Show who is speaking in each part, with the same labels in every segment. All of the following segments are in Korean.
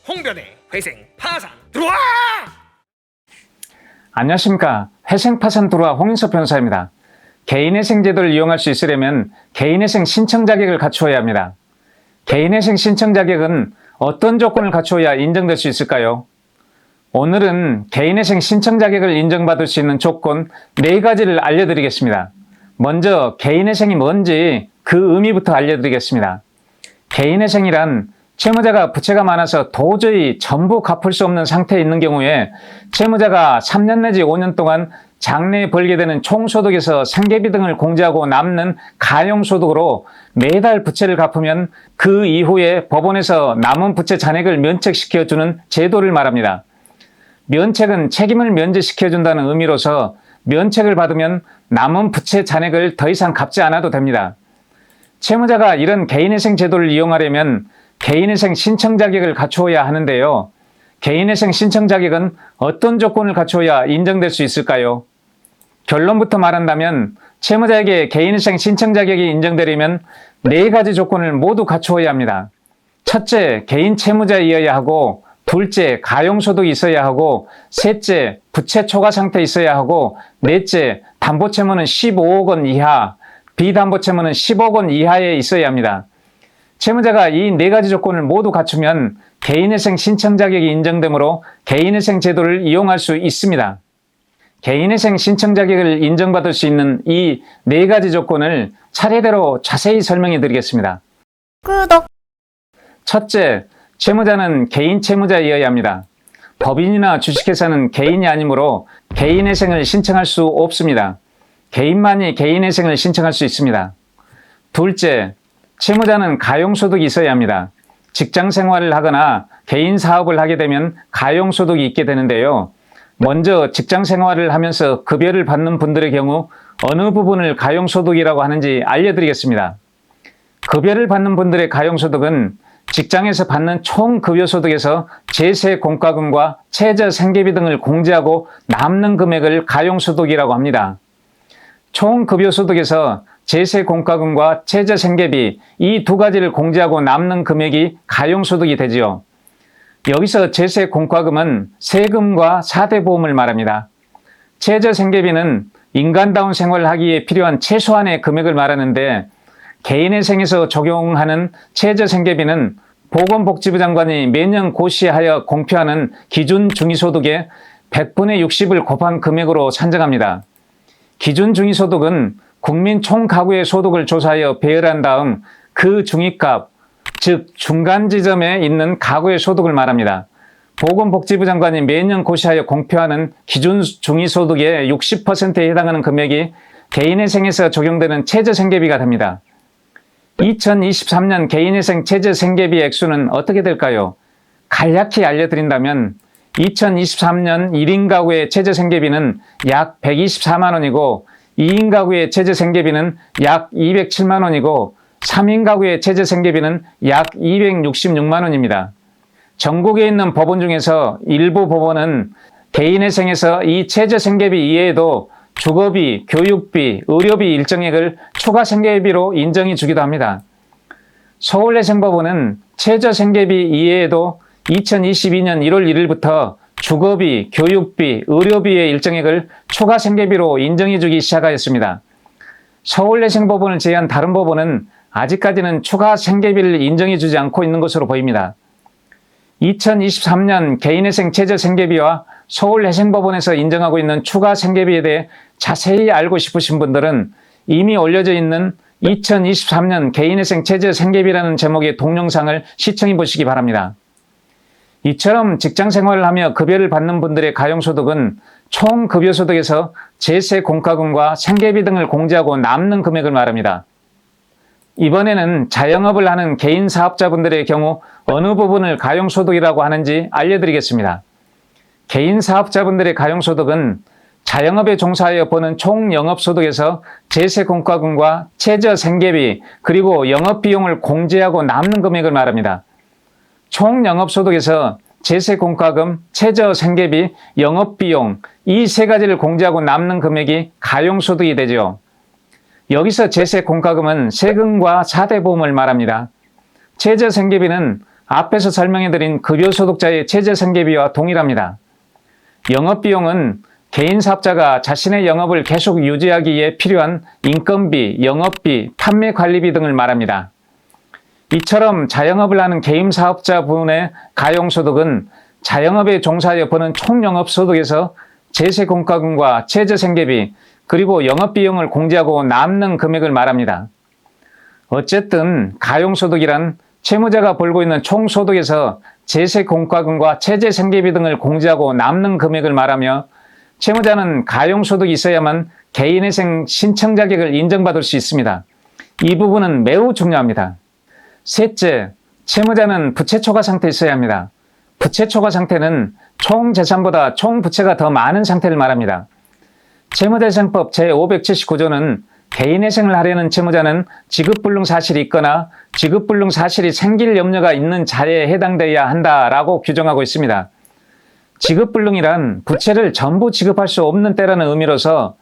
Speaker 1: 홍변의 회생 파산 들어와!
Speaker 2: 안녕하십니까. 회생파산 들어와 홍인섭 변호사입니다. 개인회생 제도를 이용할 수 있으려면 개인회생 신청 자격을 갖추어야 합니다. 개인회생 신청 자격은 어떤 조건을 갖추어야 인정될 수 있을까요? 오늘은 개인회생 신청 자격을 인정받을 수 있는 조건 4가지를 알려드리겠습니다. 먼저 개인회생이 뭔지 그 의미부터 알려드리겠습니다. 개인회생이란 채무자가 부채가 많아서 도저히 전부 갚을 수 없는 상태에 있는 경우에 채무자가 3년 내지 5년 동안 장래에 벌게 되는 총소득에서 생계비 등을 공제하고 남는 가용소득으로 매달 부채를 갚으면 그 이후에 법원에서 남은 부채 잔액을 면책시켜주는 제도를 말합니다. 면책은 책임을 면제시켜준다는 의미로서 면책을 받으면 남은 부채 잔액을 더 이상 갚지 않아도 됩니다. 채무자가 이런 개인회생 제도를 이용하려면 개인회생 신청 자격을 갖추어야 하는데요. 개인회생 신청 자격은 어떤 조건을 갖추어야 인정될 수 있을까요? 결론부터 말한다면 채무자에게 개인회생 신청 자격이 인정되려면 4가지 조건을 모두 갖추어야 합니다. 첫째, 개인 채무자이어야 하고, 둘째, 가용소득이 있어야 하고, 셋째, 부채 초과 상태에 있어야 하고, 넷째, 담보채무는 15억 원 이하, 비담보채무는 10억 원 이하에 있어야 합니다. 채무자가 이 4가지 조건을 모두 갖추면 개인회생 신청 자격이 인정되므로 개인회생 제도를 이용할 수 있습니다. 개인회생 신청 자격을 인정받을 수 있는 이 4가지 조건을 차례대로 자세히 설명해 드리겠습니다.
Speaker 3: 구독!
Speaker 2: 첫째, 채무자는 개인 채무자이어야 합니다. 법인이나 주식회사는 개인이 아니므로 개인회생을 신청할 수 없습니다. 개인만이 개인회생을 신청할 수 있습니다. 둘째, 채무자는 가용소득이 있어야 합니다. 직장 생활을 하거나 개인 사업을 하게 되면 가용소득이 있게 되는데요. 먼저 직장 생활을 하면서 급여를 받는 분들의 경우 어느 부분을 가용소득이라고 하는지 알려드리겠습니다. 급여를 받는 분들의 가용소득은 직장에서 받는 총 급여소득에서 제세 공과금과 최저 생계비 등을 공제하고 남는 금액을 가용소득이라고 합니다. 총 급여소득에서 제세 공과금과 최저 생계비 이 2가지를 공제하고 남는 금액이 가용소득이 되지요. 여기서 제세 공과금은 세금과 4대 보험을 말합니다. 최저 생계비는 인간다운 생활을 하기 위해 필요한 최소한의 금액을 말하는데 개인회생에서 적용하는 최저 생계비는 보건복지부 장관이 매년 고시하여 공표하는 기준 중위소득의 100분의 60을 곱한 금액으로 산정합니다. 기준 중위소득은 국민 총 가구의 소득을 조사하여 배열한 다음 그 중위값, 즉 중간 지점에 있는 가구의 소득을 말합니다. 보건복지부 장관이 매년 고시하여 공표하는 기준 중위소득의 60%에 해당하는 금액이 개인회생에서 적용되는 최저생계비가 됩니다. 2023년 개인회생 최저생계비 액수는 어떻게 될까요? 간략히 알려드린다면 2023년 1인 가구의 최저생계비는 약 124만 원이고 2인 가구의 최저생계비는 약 207만 원이고 3인 가구의 최저생계비는 약 266만 원입니다. 전국에 있는 법원 중에서 일부 법원은 개인회생에서 이 최저생계비 이외에도 주거비, 교육비, 의료비 일정액을 추가 생계비로 인정해 주기도 합니다. 서울회생법원은 최저생계비 이외에도 2022년 1월 1일부터 주거비, 교육비, 의료비의 일정액을 추가 생계비로 인정해 주기 시작하였습니다. 서울회생법원을 제외한 다른 법원은 아직까지는 추가 생계비를 인정해 주지 않고 있는 것으로 보입니다. 2023년 개인회생 최저생계비와 서울회생법원에서 인정하고 있는 추가 생계비에 대해 자세히 알고 싶으신 분들은 이미 올려져 있는 2023년 개인회생 최저생계비라는 제목의 동영상을 시청해 보시기 바랍니다. 이처럼 직장 생활을 하며 급여를 받는 분들의 가용소득은 총 급여소득에서 제세 공과금과 생계비 등을 공제하고 남는 금액을 말합니다. 이번에는 자영업을 하는 개인 사업자분들의 경우 어느 부분을 가용소득이라고 하는지 알려드리겠습니다. 개인 사업자분들의 가용소득은 자영업에 종사하여 버는 총 영업소득에서 제세 공과금과 최저 생계비 그리고 영업비용을 공제하고 남는 금액을 말합니다. 총 영업소득에서 제세 공과금, 최저 생계비, 영업비용 이 3가지를 공제하고 남는 금액이 가용소득이 되죠. 여기서 제세 공과금은 세금과 4대 보험을 말합니다. 최저 생계비는 앞에서 설명해드린 급여소득자의 최저생계비와 동일합니다. 영업비용은 개인 사업자가 자신의 영업을 계속 유지하기 위해 필요한 인건비, 영업비, 판매관리비 등을 말합니다. 이처럼 자영업을 하는 개인 사업자 부분의 가용소득은 자영업에 종사하여 버는 총영업소득에서 제세공과금과 최저생계비 그리고 영업비용을 공제하고 남는 금액을 말합니다. 어쨌든 가용소득이란 채무자가 벌고 있는 총소득에서 제세공과금과 최저생계비 등을 공제하고 남는 금액을 말하며 채무자는 가용소득이 있어야만 개인회생 신청 자격을 인정받을 수 있습니다. 이 부분은 매우 중요합니다. 셋째, 채무자는 부채 초과 상태에 있어야 합니다. 부채 초과 상태는 총 재산보다 총 부채가 더 많은 상태를 말합니다. 채무자회생법 제579조는 개인회생을 하려는 채무자는 지급불능 사실이 있거나 지급불능 사실이 생길 염려가 있는 자에 해당되어야 한다라고 규정하고 있습니다. 지급불능이란 부채를 전부 지급할 수 없는 때라는 의미로서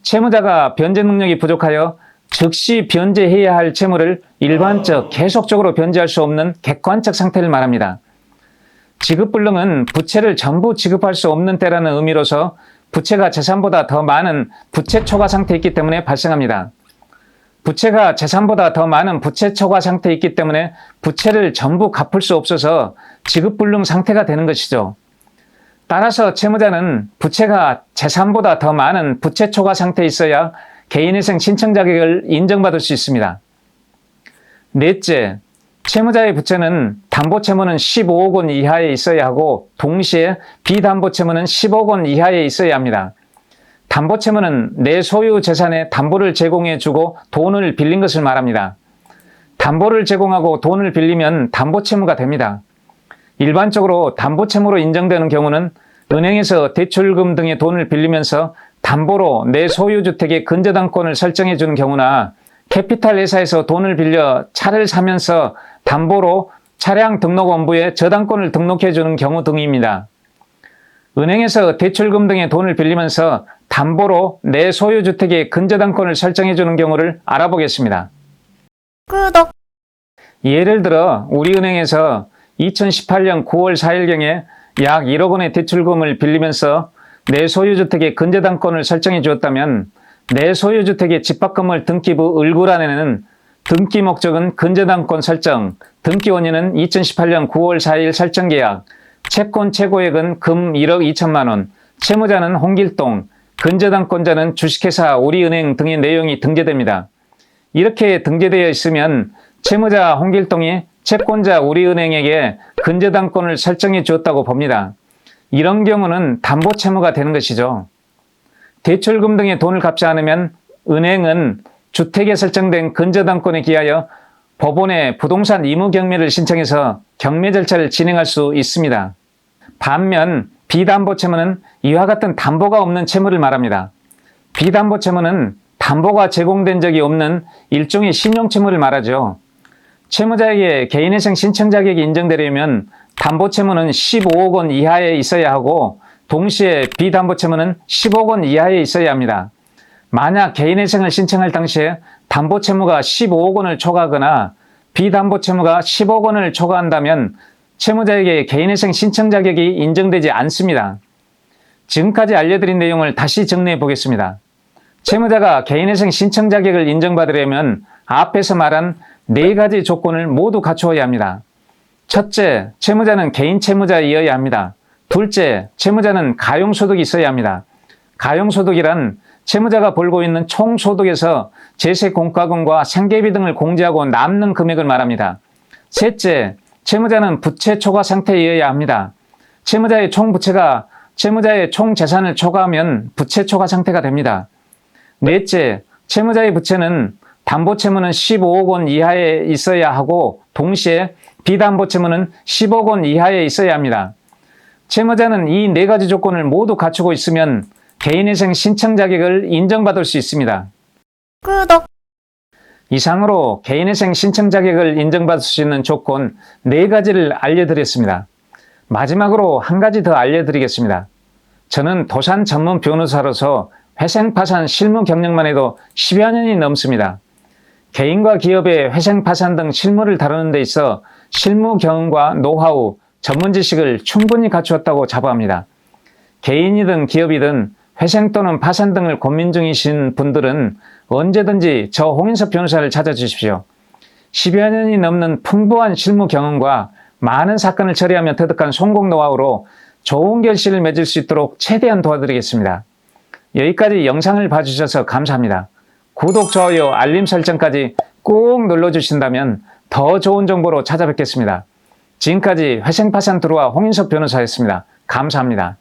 Speaker 2: 채무자가 변제 능력이 부족하여 즉시 변제해야 할 채무를 일반적, 계속적으로 변제할 수 없는 객관적 상태를 말합니다. 지급불능은 부채를 전부 지급할 수 없는 때라는 의미로서 부채가 재산보다 더 많은 부채 초과 상태에 있기 때문에 발생합니다. 부채가 재산보다 더 많은 부채 초과 상태에 있기 때문에 부채를 전부 갚을 수 없어서 지급불능 상태가 되는 것이죠. 따라서 채무자는 부채가 재산보다 더 많은 부채 초과 상태에 있어야 개인회생 신청 자격을 인정받을 수 있습니다. 넷째, 채무자의 부채는 담보채무는 15억 원 이하에 있어야 하고 동시에 비담보채무는 10억 원 이하에 있어야 합니다. 담보채무는 내 소유 재산에 담보를 제공해주고 돈을 빌린 것을 말합니다. 담보를 제공하고 돈을 빌리면 담보채무가 됩니다. 일반적으로 담보채무로 인정되는 경우는 은행에서 대출금 등의 돈을 빌리면서 담보로 내 소유주택의 근저당권을 설정해 주는 경우나 캐피탈 회사에서 돈을 빌려 차를 사면서 담보로 차량 등록원부에 저당권을 등록해 주는 경우 등입니다. 은행에서 대출금 등의 돈을 빌리면서 담보로 내 소유주택의 근저당권을 설정해 주는 경우를 알아보겠습니다.
Speaker 3: 구독.
Speaker 2: 예를 들어 우리은행에서 2018년 9월 4일경에 약 1억 원의 대출금을 빌리면서 내 소유주택의 근저당권을 설정해 주었다면 내 소유주택의 집합건물 등기부 을구란에는 등기 목적은 근저당권 설정, 등기 원인은 2018년 9월 4일 설정계약, 채권 최고액은 금 1억 2천만 원, 채무자는 홍길동, 근저당권자는 주식회사 우리은행 등의 내용이 등재됩니다. 이렇게 등재되어 있으면 채무자 홍길동이 채권자 우리은행에게 근저당권을 설정해 주었다고 봅니다. 이런 경우는 담보채무가 되는 것이죠. 대출금 등의 돈을 갚지 않으면 은행은 주택에 설정된 근저당권에 기하여 법원에 부동산 의무경매를 신청해서 경매 절차를 진행할 수 있습니다. 반면 비담보채무는 이와 같은 담보가 없는 채무를 말합니다. 비담보채무는 담보가 제공된 적이 없는 일종의 신용채무를 말하죠. 채무자에게 개인회생 신청 자격이 인정되려면 담보채무는 15억 원 이하에 있어야 하고 동시에 비담보채무는 10억 원 이하에 있어야 합니다. 만약 개인회생을 신청할 당시에 담보채무가 15억 원을 초과하거나 비담보채무가 10억 원을 초과한다면 채무자에게 개인회생 신청 자격이 인정되지 않습니다. 지금까지 알려드린 내용을 다시 정리해 보겠습니다. 채무자가 개인회생 신청 자격을 인정받으려면 앞에서 말한 4가지 조건을 모두 갖추어야 합니다. 첫째, 채무자는 개인 채무자이어야 합니다. 둘째, 채무자는 가용소득이 있어야 합니다. 가용소득이란 채무자가 벌고 있는 총소득에서 제세공과금과 생계비 등을 공제하고 남는 금액을 말합니다. 셋째, 채무자는 부채 초과 상태이어야 합니다. 채무자의 총부채가 채무자의 총재산을 초과하면 부채 초과 상태가 됩니다. 넷째, 채무자의 부채는 담보채무는 15억 원 이하에 있어야 하고 동시에 비담보채무는 10억 원 이하에 있어야 합니다. 채무자는 이 4가지 조건을 모두 갖추고 있으면 개인회생 신청 자격을 인정받을 수 있습니다.
Speaker 3: 구독.
Speaker 2: 이상으로 개인회생 신청 자격을 인정받을 수 있는 조건 4가지를 알려드렸습니다. 마지막으로 한 가지 더 알려드리겠습니다. 저는 도산 전문 변호사로서 회생파산 실무 경력만 해도 10여 년이 넘습니다. 개인과 기업의 회생파산 등 실무를 다루는 데 있어 실무 경험과 노하우, 전문 지식을 충분히 갖추었다고 자부합니다. 개인이든 기업이든 회생 또는 파산 등을 고민 중이신 분들은 언제든지 저 홍인섭 변호사를 찾아주십시오. 10여 년이 넘는 풍부한 실무 경험과 많은 사건을 처리하며 터득한 성공 노하우로 좋은 결실을 맺을 수 있도록 최대한 도와드리겠습니다. 여기까지 영상을 봐주셔서 감사합니다. 구독, 좋아요, 알림 설정까지 꼭 눌러주신다면 더 좋은 정보로 찾아뵙겠습니다. 지금까지 회생파산 드루와 홍인섭 변호사였습니다. 감사합니다.